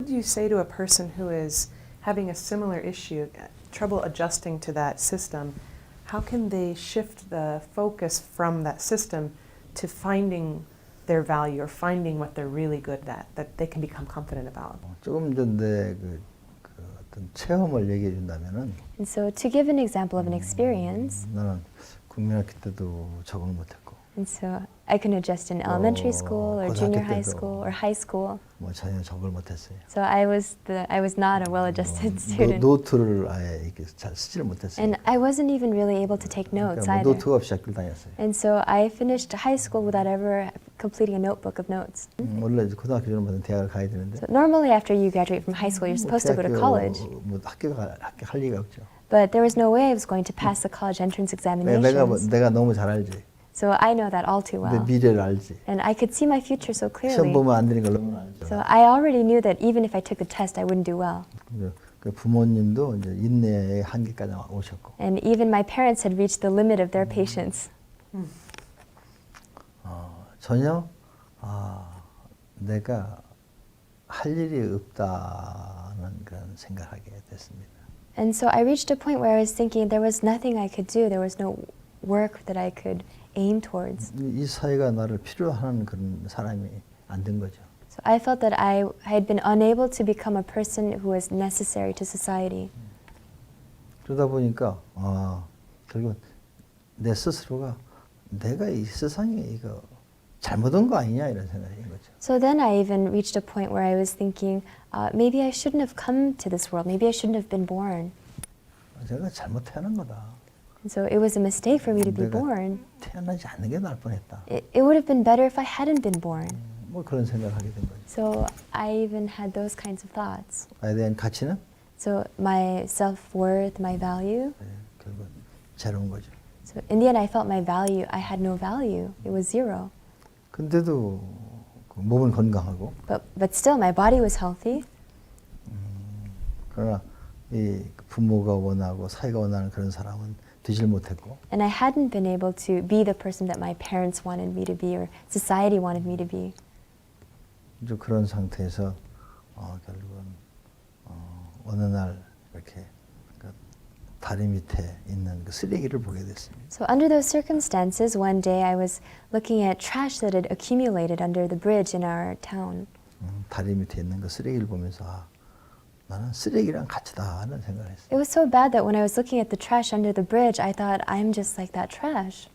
would you say to a person who is having a similar issue, trouble adjusting to that system? How can they shift the focus from that system to finding their value or finding what they're really good at, that they can become confident about? 조금 전에 그 어떤 체험을 얘기해 준다면은. And so to give an example of an experience. 나는 국민학교 때도 적응을 못했고. And so I couldn't adjust in elementary school or junior high school or high school. 뭐 전혀 적응을 못했어요. So I was not a well-adjusted student. 노트를 아예 이렇게 잘 쓰지를 못했어요. And I wasn't even really able to take notes 그러니까 either. 노트가 없이 학교를 다녔어요. And so I finished high school without ever completing a notebook of notes. 원래 고등학교 졸업하면 대학을 가야 되는데. So normally after you graduate from high school, you're supposed to go to college. 뭐 학교 할 리가 없죠. But there was no way I was going to pass the college entrance examinations. 내가 너무 잘 알지. So I know that all too well. 내 미래를 알지. And I could see my future so 시험 clearly. 보면 안 되는 걸 너무 알죠. So I already knew that even if I took the test, I wouldn't do well. 그 부모님도 이제 인내의 한계까지 오셨고. And even my parents had reached the limit of their patience. 전혀 내가 할 일이 없다는 그런 생각하게 됐습니다. And so I reached a point where I was thinking there was nothing I could do. There was no work that I could aim towards. 이 사회가 나를 필요하는 그런 사람이 안 된 거죠. So I felt that I had been unable to become a person who was necessary to society. 그러다 보니까 결국 내 스스로가 내가 이 세상에 이거 잘못한 거 아니냐 이런 생각인 거죠. So then I even reached a point where I was thinking, maybe I shouldn't have come to this world. Maybe I shouldn't have been born. 제가 잘못 태어난 거다. And so it was a mistake for me to be 내가 born. 태어나지 않는 게 나을 뻔했다. It would have been better if I hadn't been born. 뭐 그런 생각을 하게 된 거죠. So I even had those kinds of thoughts. 나에 대한 가치는 So my self-worth, my value. 결국 제로인 거죠. So in the end, I felt my value. I had no value. It was zero. 근데도 그 몸은 건강하고. But still, my body was healthy. 그러나 이 부모가 원하고 사회가 원하는 그런 사람은 되질 못했고. And I hadn't been able to be the person that my parents wanted me to be or society wanted me to be. 이제 그런 상태에서 결국은 어느 날 이렇게 다리 밑에 있는 그 쓰레기를 보게 됐습니다. So under those circumstances, one day I was looking at trash that had accumulated under the bridge in our town. 다리 밑에 있는 그 쓰레기를 보면서 나는 쓰레기랑 같이다 하는 생각을 했어요. It was so bad that when I was looking at the trash under the bridge, I thought, I'm just like that trash.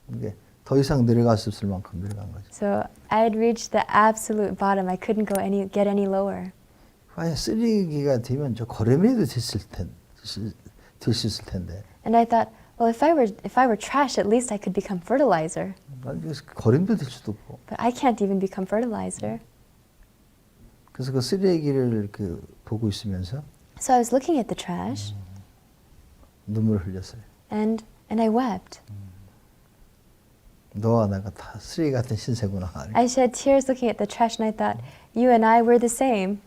이게 더 이상 내려갈 수 없을 만큼 내려간 거죠. So I had reached the absolute bottom. I couldn't get any lower. 아예 쓰레기가 되면 저 거름에도 될 수 있을 텐데. And I thought, well, if I were trash, at least I could become fertilizer. 난 거름도 될 수도 없고. But I can't even become fertilizer. 그래서 그 쓰레기를 보고 있으면서 So I was looking at the trash. 눈물을 흘렸어요. And I wept. 너와 나가 다 쓰레기 같은 신세구나. I shed tears looking at the trash, and I thought, you and I were the same.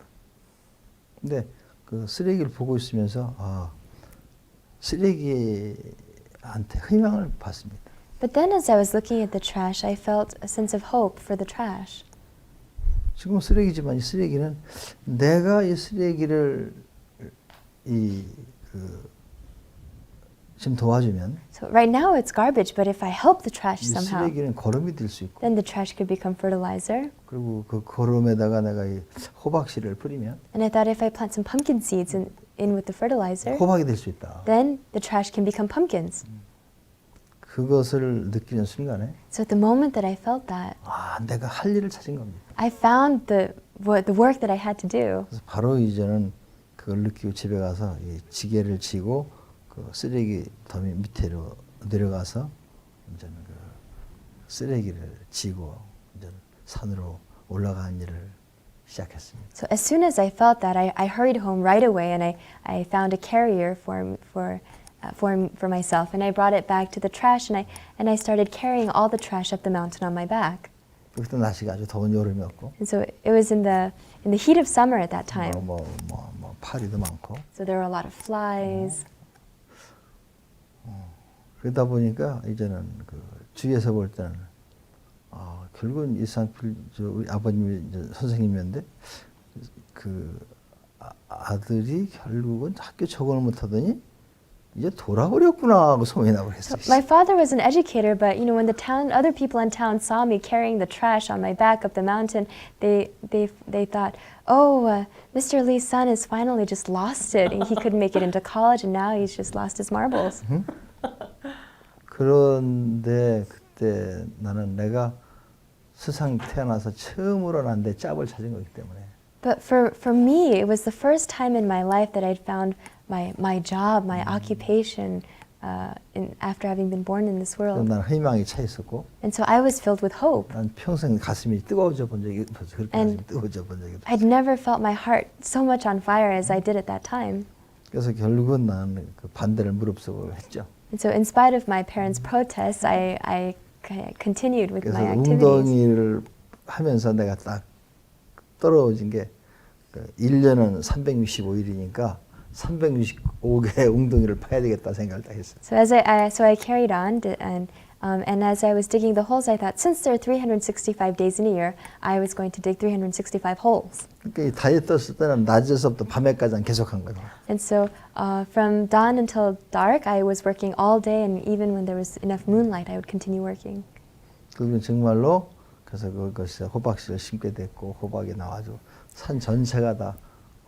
근데 그 쓰레기를 보고 있으면서 쓰레기한테 희망을 받습니다. But then as I was looking at the trash, I felt a sense of hope for the trash. 지금 쓰레기지만 이 쓰레기는 내가 이 쓰레기를 지금 도와주면 So right now it's garbage, but if I help the trash 이 somehow, 쓰레기는 거름이 될 수 있고 then the trash could become fertilizer. 그리고 그 거름에다가 내가 이 호박씨를 뿌리면 And I thought if I plant some pumpkin seeds in with the fertilizer, 호박이 될 수 있다. then the trash can become pumpkins. 그것을 느끼는 순간에 So at the moment that I felt that, 내가 할 일을 찾은 겁니다. I found the work that I had to do. 그래서 바로 이제는 그걸 느끼고 집에 가서 이 지게를 지고 그 쓰레기 더미 밑으로 내려가서 이제는 그 쓰레기를 지고 이제 산으로 올라가는 일을 시작했습니다. So as soon as I felt that, I hurried home right away, and I found a carrier for myself, and I brought it back to the trash, and I started carrying all the trash up the mountain on my back. 그때 날씨가 아주 더운 여름이었고. And so it was in the heat of summer at that time. 뭐 파리도 많고. So there were a lot of flies. 그러다 보니까 이제는 그 주위에서 볼 때는 결국은 이상필 우리 아버님이 이제 선생님이었는데 그 아들이 결국은 학교 적응을 못하더니 이제 돌아버렸구나 하고 소문이 나고 그랬어요. My father was an educator, but when the other people in town saw me carrying the trash on my back up the mountain, they thought, Mr. Lee's son has finally just lost it. He couldn't make it into college, and now he's just lost his marbles. 그런데 그때 나는 내가 세상 태어나서 처음으로 난 내 짭을 찾은 거기 때문에. But for me, it was the first time in my life that I'd found my job, my occupation, after having been born in this world. 난 희망이 차 있었고. And so I was filled with hope. 난 평생 가슴이 뜨거워져 본 적이 없어. 그렇게 가슴이 뜨거워져 본 적이 없어. I'd never felt my heart so much on fire as I did at that time. 그래서 결국은 나는 그 반대를 무릅쓰고 했죠. And so in spite of my parents' protests, I continued with 그래서 my activities. 웅덩이를 하면서 내가 딱 떨어진 게 1년은 365일이니까 365개의 웅덩이를 파야 되겠다 생각을 딱 했어요. So I carried on, and as I was digging the holes, I thought, since there are 365 days in a year, I was going to dig 365 holes. 그러니까 이 다이어트 했을 때는 낮에서부터 밤에까지 계속한 거예요. And so from dawn until dark, I was working all day, and even when there was enough moonlight, I would continue working. 그러면 정말로 그래서 그것이 호박씨를 심게 됐고 호박이 나와서 산 전체가 다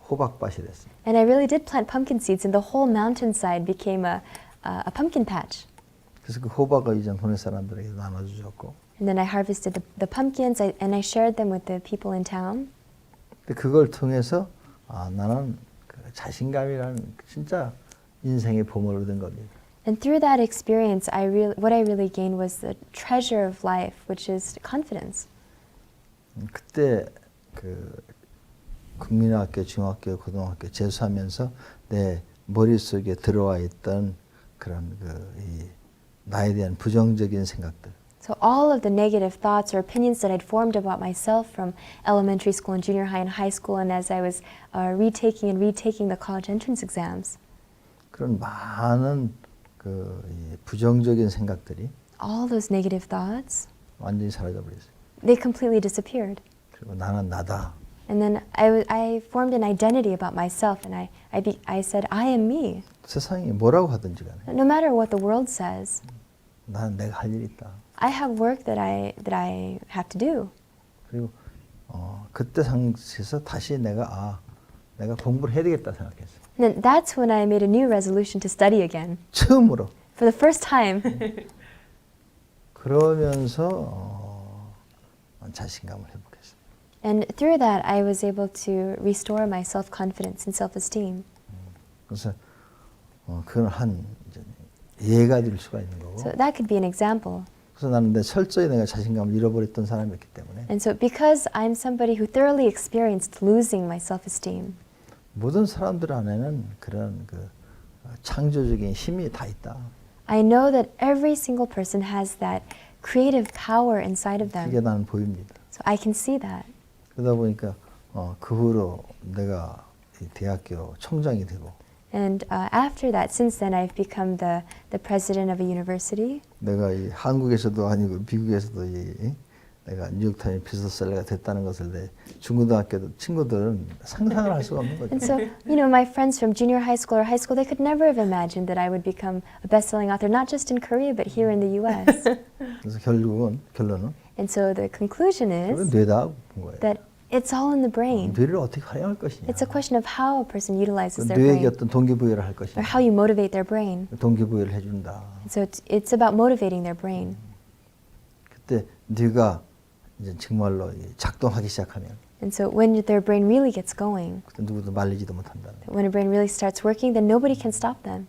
호박밭이 됐어요. And I really did plant pumpkin seeds, and the whole mountainside became a pumpkin patch. 그래서 그 호박을 이제 동네 사람들에게 나눠주었고. And then I harvested the pumpkins, and I shared them with the people in town. 근데 그걸 통해서 나는 그 자신감이라는 진짜 인생의 보물을 얻은 겁니다. And through that experience, what I really gained was the treasure of life, which is confidence. 그때 그 국민학교, 중학교, 고등학교 재수하면서 내 머릿속에 들어와 있던 그런 이 나에 대한 부정적인 생각들. So all of the negative thoughts or opinions that I'd formed about myself from elementary school and junior high and high school, and as I was retaking the college entrance exams. 그런 많은 이 부정적인 생각들이 all those negative thoughts, 완전히 사라져 버렸어요. they completely disappeared. 그리고 나는 나다. And then I formed an identity about myself, and I said, I am me. 세상이 뭐라고 하든지 간에 No matter what the world says, 나는 내가 할 일이 있다. I have work that I have to do. 그리고 그때 상태에서 다시 내가 공부를 해야 되겠다 생각했어요. And then that's when I made a new resolution to study again. 처음으로. For the first time. 그러면서 자신감을 회복했어요. And through that, I was able to restore my self-confidence and self-esteem. 그래서 그건 한 예가 될 수가 있는 거고. So that could be an example. 그래서 나는 철저히 내가 자신감을 잃어버렸던 사람이었기 때문에. And so because I'm somebody who thoroughly experienced losing my self-esteem, 모든 사람들 안에는 그런 창조적인 힘이 다 있다. I know that every single person has that creative power inside of 그게 them. 나는 보입니다. So I can see that. 그러다 보니까 그 후로 내가 이 대학교 총장이 되고. And after that, since then, I've become the president of a university. 내가 이 한국에서도 아니고 미국에서도 내가 뉴욕타임스 bestseller가 됐다는 것을 내 중고등학교 친구들은 상상을 할 수가 없는 거죠. And so, my friends from junior high school or high school, they could never have imagined that I would become a best-selling author, not just in Korea, but here in the U.S. 그래서 결론은 And so the conclusion is 뇌다 본 거예요. that it's all in the brain. 뇌를 어떻게 활용할 것이냐. It's a question of how a person utilizes their 뇌에게 brain, 어떤 동기부여를 할 것이냐. or how you motivate their brain. 동기부여를 해준다. And so it's about motivating their brain. 그때 뇌가 이제 정말로 작동하기 시작하면 And so when their brain really gets going, 그때 누구도 말리지도 못한다. when a brain really starts working, then nobody can stop them.